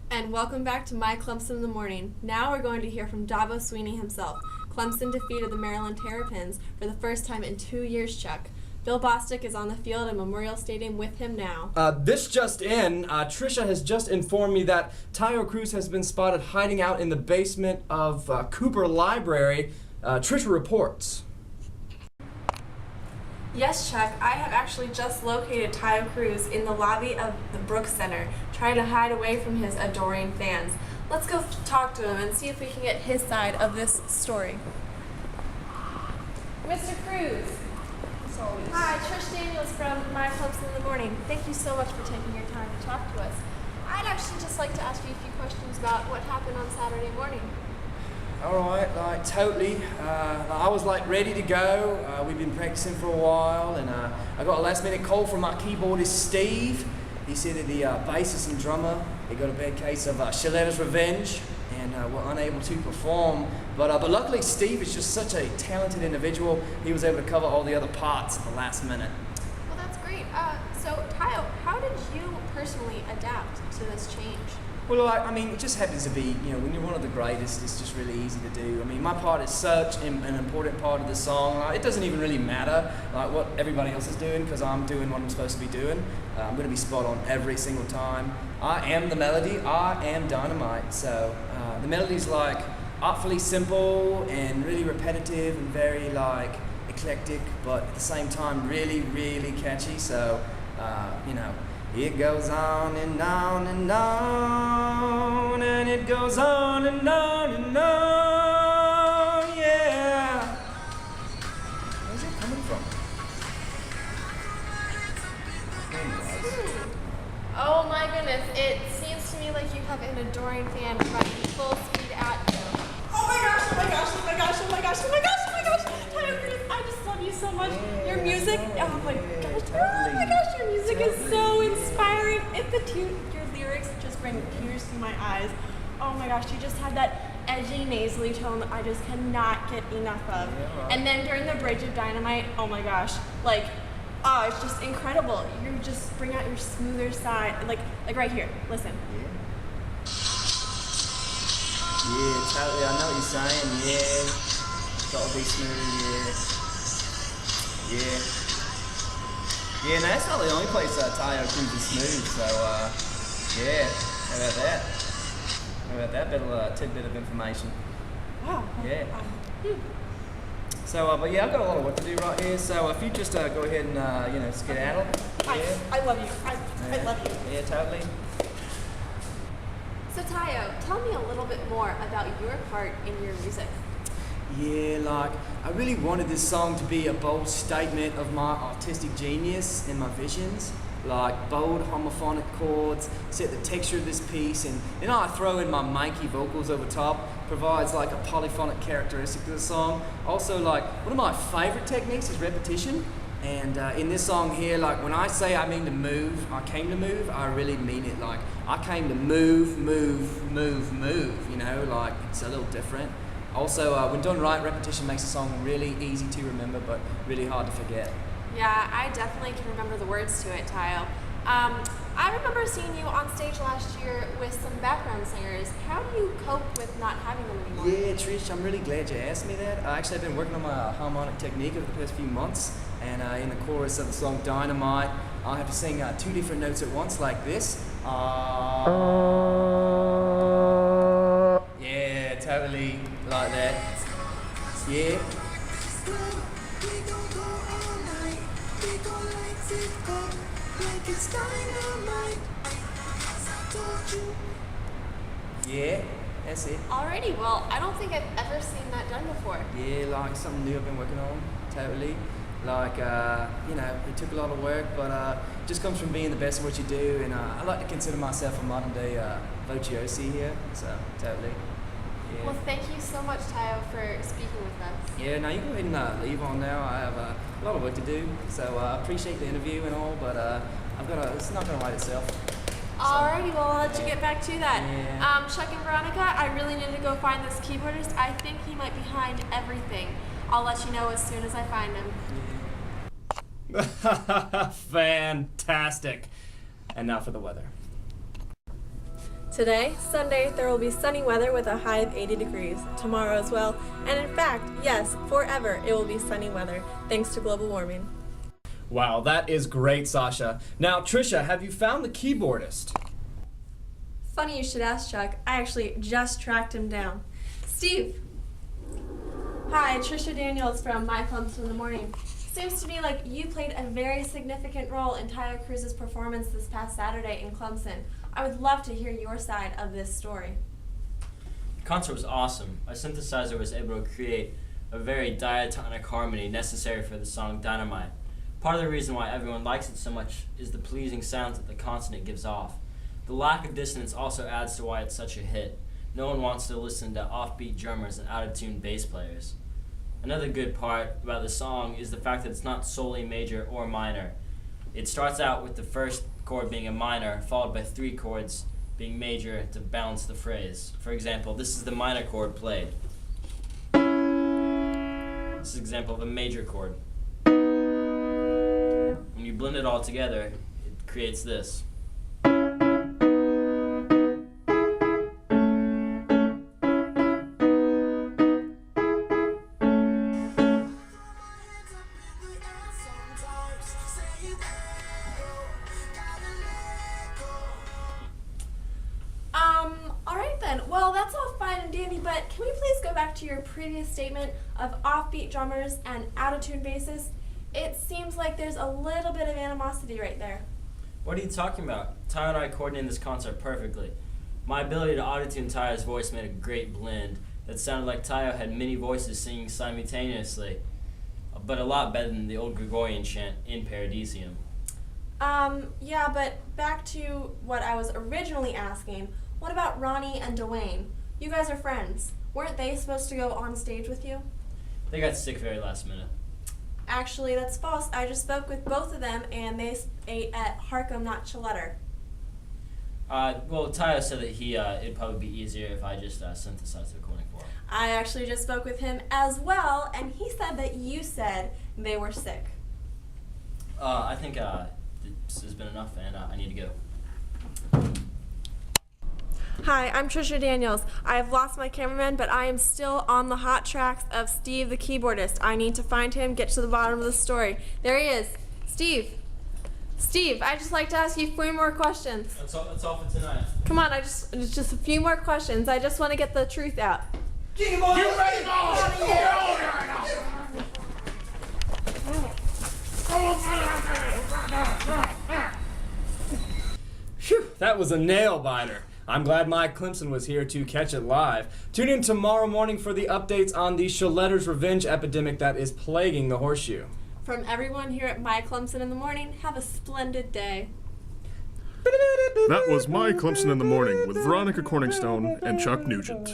And welcome back to My Clemson in the Morning. Now we're going to hear from Dabo Sweeney himself. Clemson defeated the Maryland Terrapins for the first time in 2 years, Chuck. Bill Bostic is on the field at Memorial Stadium with him now. This just in, Trisha has just informed me that Taio Cruz has been spotted hiding out in the basement of Cooper Library. Trisha reports. Yes, Chuck, I have actually just located Taio Cruz in the lobby of the Brooks Center, trying to hide away from his adoring fans. Let's go talk to him and see if we can get his side of this story. Mr. Cruz. Hi, Trish Daniels from My Clemson in the Morning. Thank you so much for taking your time to talk to us. I'd actually just like to ask you a few questions about what happened on Saturday morning. Alright, totally. I was ready to go. We've been practicing for a while, and I got a last minute call from my keyboardist Steve. He said that the bassist and drummer, they got a bad case of Shaletta's revenge, and were unable to perform. But luckily Steve is just such a talented individual. He was able to cover all the other parts at the last minute. Well, that's great. So Taio, how did you personally adapt to this change? Well, it just happens to be, when you're one of the greatest, it's just really easy to do. My part is such an important part of the song. It doesn't even really matter what everybody else is doing, because I'm doing what I'm supposed to be doing. I'm going to be spot on every single time. I am the melody. I am Dynamite. So the melody's artfully simple and really repetitive and very eclectic, but at the same time really, really catchy. So, it goes on and on and on, and it goes on and on and on, yeah. Where's it coming from? Oh my goodness, it seems to me like you have an adoring fan running full speed at you. Oh my gosh, oh my gosh, oh my gosh, oh my gosh, oh my gosh, oh my gosh. Taio Cruz, I just love you so much. Yeah, your music, oh my gosh, totally. oh my gosh, your music is so inspiring. Your lyrics just bring tears to my eyes. Oh my gosh, you just have that edgy nasally tone that I just cannot get enough of. Yeah, right. And then during the bridge of Dynamite, oh my gosh, it's just incredible. You just bring out your smoother side, like right here. Listen. Yeah, totally. I know what you're saying. Yeah, gotta be smooth. Yeah. Yeah, no, that's not the only place Taio Cruz is smooth. So, yeah. How about that? How about that little tidbit of information? Wow. Yeah. So, but yeah, I've got a lot of work to do right here. So, if you just go ahead and skedaddle. Yeah. I love you. I love you. Yeah, totally. So Taio, tell me a little bit more about your part in your music. Yeah, I really wanted this song to be a bold statement of my artistic genius and my visions. Bold homophonic chords, set the texture of this piece, and then I throw in my manky vocals over top, provides a polyphonic characteristic to the song. Also, one of my favorite techniques is repetition. And in this song here, when I say I mean to move, I came to move, I really mean it. I came to move, it's a little different. Also, when done right, repetition makes a song really easy to remember, but really hard to forget. Yeah, I definitely can remember the words to it, Taio. I remember seeing you on stage last year with some background singers. How do you cope with not having them anymore? Yeah, Trish, I'm really glad you asked me that. I've been working on my harmonic technique over the past few months, and in the chorus of the song Dynamite, I have to sing 2 different notes at once like this. Yeah, totally like that. Yeah. Yeah, that's it. Alrighty, well, I don't think I've ever seen that done before. Yeah, something new I've been working on, totally. It took a lot of work, but it just comes from being the best at what you do, and I like to consider myself a modern day virtuosi here, so totally. Yeah. Well, thank you so much, Taio, for speaking with us. Yeah, now you go ahead and leave on now. I have a lot of work to do, so I appreciate the interview and all, but it's not going to write itself. Alrighty, well, I'll let you get back to that. Yeah. Chuck and Veronica, I really need to go find this keyboardist. I think he might be behind everything. I'll let you know as soon as I find him. Yeah. Fantastic. And now for the weather. Today, Sunday, there will be sunny weather with a high of 80 degrees. Tomorrow as well. And in fact, yes, forever it will be sunny weather, thanks to global warming. Wow, that is great, Sasha. Now, Trisha, have you found the keyboardist? Funny you should ask, Chuck. I actually just tracked him down. Steve! Hi, Trisha Daniels from My Clumps in the Morning. Seems to me like you played a very significant role in Taio Cruz's performance this past Saturday in Clemson. I would love to hear your side of this story. The concert was awesome. My synthesizer was able to create a very diatonic harmony necessary for the song Dynamite. Part of the reason why everyone likes it so much is the pleasing sounds that the consonant gives off. The lack of dissonance also adds to why it's such a hit. No one wants to listen to offbeat drummers and out-of-tune bass players. Another good part about the song is the fact that it's not solely major or minor. It starts out with the first chord being a minor, followed by 3 chords being major to balance the phrase. For example, this is the minor chord played. This is an example of a major chord. When you blend it all together, it creates this. Alright then. Well, that's all fine and dandy, but can we please go back to your previous statement of offbeat drummers and out-of-tune basses? It seems like there's a little bit of animosity right there. What are you talking about? Taio and I coordinated this concert perfectly. My ability to auto-tune Taio's voice made a great blend that sounded like Taio had many voices singing simultaneously, but a lot better than the old Gregorian chant in Paradisium. Yeah, but back to what I was originally asking. What about Ronnie and Dwayne? You guys are friends. Weren't they supposed to go on stage with you? They got sick very last minute. Actually, that's false. I just spoke with both of them, and they ate at Harcum, not Chaletter. Well, Taio said that it'd probably be easier if I just synthesized the recording for him. I actually just spoke with him as well, and he said that you said they were sick. I think this has been enough, and I need to go. Hi, I'm Trisha Daniels. I've lost my cameraman, but I am still on the hot tracks of Steve the keyboardist. I need to find him, get to the bottom of the story. There he is. Steve. Steve, I'd just like to ask you 3 more questions. That's all for tonight. Come on, just a few more questions. I just want to get the truth out. Keyboard! You ready to Phew, that was a nail-biter. I'm glad Mike Clemson was here to catch it live. Tune in tomorrow morning for the updates on the Shaletter's revenge epidemic that is plaguing the Horseshoe. From everyone here at My Clemson in the Morning, have a splendid day. That was My Clemson in the Morning with Veronica Corningstone and Chuck Nugent.